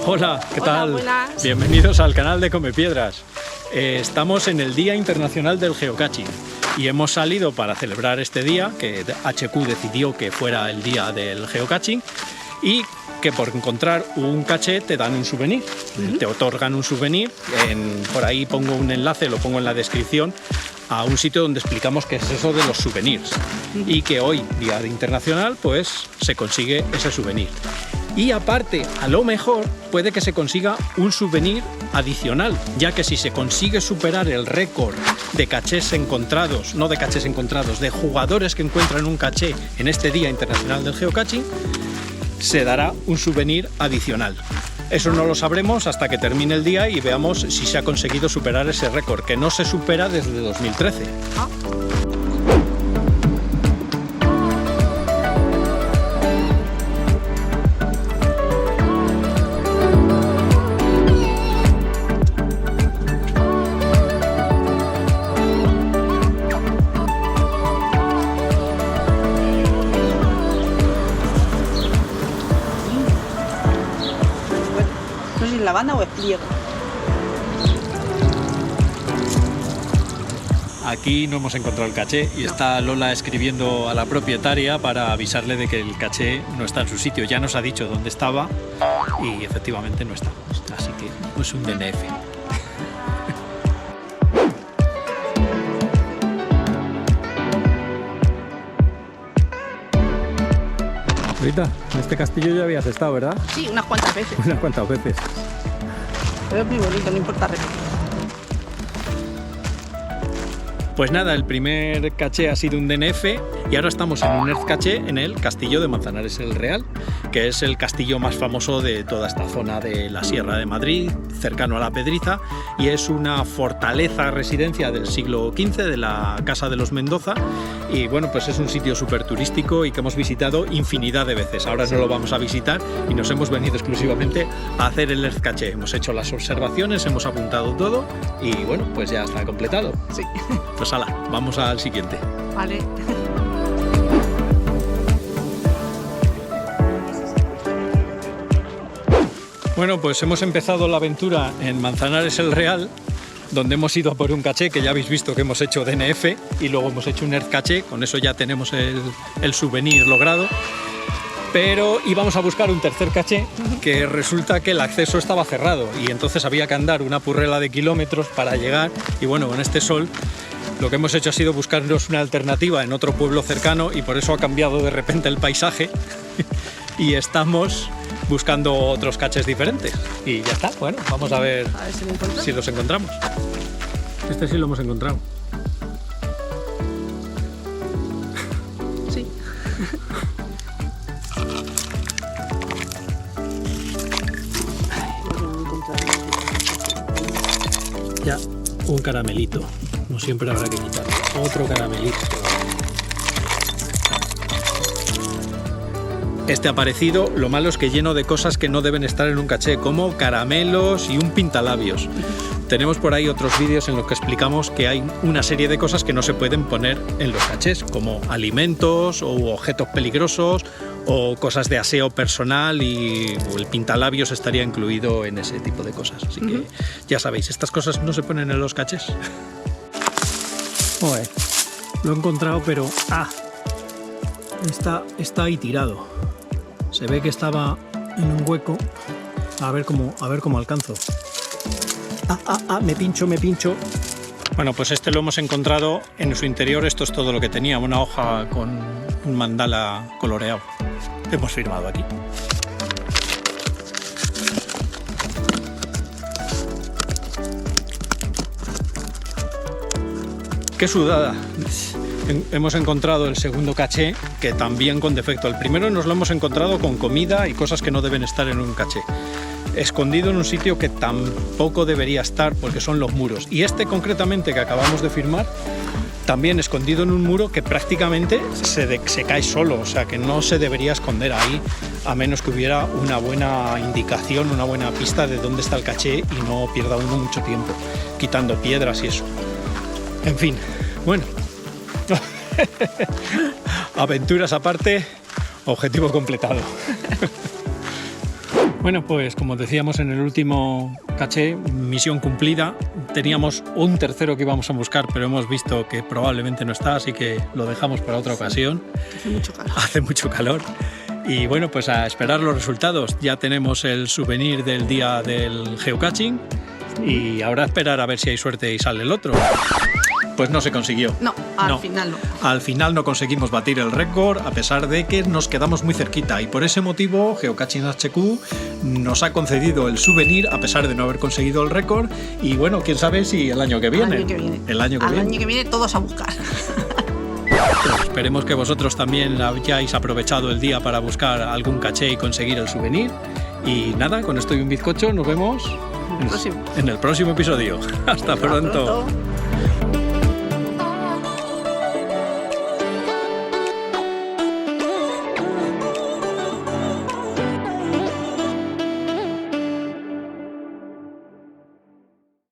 Hola, ¿qué tal? Buenas. Bienvenidos al canal de Come Piedras. Estamos en el Día Internacional del Geocaching y hemos salido para celebrar este día, que HQ decidió que fuera el día del geocaching, y que por encontrar un caché te dan un souvenir, te otorgan un souvenir. Por ahí pongo un enlace, lo pongo en la descripción, a un sitio donde explicamos qué es eso de los souvenirs y que hoy, Día Internacional, pues se consigue ese souvenir. Y aparte, a lo mejor puede que se consiga un souvenir adicional, ya que si se consigue superar el récord de cachés encontrados, no de cachés encontrados, de jugadores que encuentran un caché en este Día Internacional del Geocaching, se dará un souvenir adicional. Eso no lo sabremos hasta que termine el día y veamos si se ha conseguido superar ese récord, que no se supera desde 2013. No sé si es lavanda o es pliego. Aquí no hemos encontrado el caché y está Lola escribiendo a la propietaria para avisarle de que el caché no está en su sitio. Ya nos ha dicho dónde estaba y efectivamente no está. Así que no es un DNF. Rita, en este castillo ya habías estado, ¿verdad? Sí, unas cuantas veces. Unas cuantas veces. Pero es muy bonito, no importa repetir. Pues nada, el primer caché ha sido un DNF y ahora estamos en un Earth caché en el castillo de Manzanares el Real, que es el castillo más famoso de toda esta zona de la Sierra de Madrid, cercano a la Pedriza, y es una fortaleza residencia del siglo XV de la Casa de los Mendoza. Y bueno, pues es un sitio súper turístico y que hemos visitado infinidad de veces. Ahora no lo vamos a visitar y nos hemos venido exclusivamente a hacer el Earth caché. Hemos hecho las observaciones, hemos apuntado todo y bueno, pues ya está completado. Sí. Pues hala, vamos al siguiente. Vale. Bueno, pues hemos empezado la aventura en Manzanares el Real, donde hemos ido a por un caché, que ya habéis visto que hemos hecho DNF y luego hemos hecho un Earth caché. Con eso ya tenemos el souvenir logrado. Pero íbamos a buscar un tercer caché, que resulta que el acceso estaba cerrado y entonces había que andar una purrela de kilómetros para llegar. Y bueno, con este sol lo que hemos hecho ha sido buscarnos una alternativa en otro pueblo cercano y por eso ha cambiado de repente el paisaje y estamos buscando otros cachés diferentes. Y ya está, bueno, vamos a ver si los encontramos. Este sí lo hemos encontrado. Sí. Ya, un caramelito. No siempre habrá que quitar. Otro caramelito. Este ha aparecido, lo malo es que lleno de cosas que no deben estar en un caché, como caramelos y un pintalabios. Tenemos por ahí otros vídeos en los que explicamos que hay una serie de cosas que no se pueden poner en los cachés, como alimentos o objetos peligrosos o cosas de aseo personal, y el pintalabios estaría incluido en ese tipo de cosas. Así que ya sabéis, estas cosas no se ponen en los cachés. Joder, lo he encontrado, pero está ahí tirado. Se ve que estaba en un hueco. A ver cómo alcanzo. Me pincho. Bueno, pues este lo hemos encontrado en su interior. Esto es todo lo que tenía, una hoja con un mandala coloreado. Hemos firmado aquí. ¡Qué sudada! Hemos encontrado el segundo caché, que también con defecto. El primero nos lo hemos encontrado con comida y cosas que no deben estar en un caché, escondido en un sitio que tampoco debería estar, porque son los muros. Y este concretamente que acabamos de firmar, también escondido en un muro que prácticamente se cae solo, o sea que no se debería esconder ahí, a menos que hubiera una buena indicación, una buena pista de dónde está el caché y no pierda uno mucho tiempo quitando piedras y eso. En fin, bueno. Aventuras aparte, objetivo completado. Bueno, pues como decíamos en el último caché, misión cumplida. Teníamos un tercero que íbamos a buscar, pero hemos visto que probablemente no está, así que lo dejamos para otra ocasión. Hace mucho calor. Hace mucho calor. Y bueno, pues a esperar los resultados. Ya tenemos el souvenir del día del geocaching y ahora a esperar a ver si hay suerte y sale el otro. Pues no se consiguió. No, al final no. Al final no conseguimos batir el récord, a pesar de que nos quedamos muy cerquita. Y por ese motivo, Geocaching HQ nos ha concedido el souvenir, a pesar de no haber conseguido el récord. Y bueno, quién sabe si el año que viene. El año que viene todos a buscar. Pues esperemos que vosotros también hayáis aprovechado el día para buscar algún caché y conseguir el souvenir. Y nada, con esto y un bizcocho nos vemos en el próximo episodio. Hasta pronto.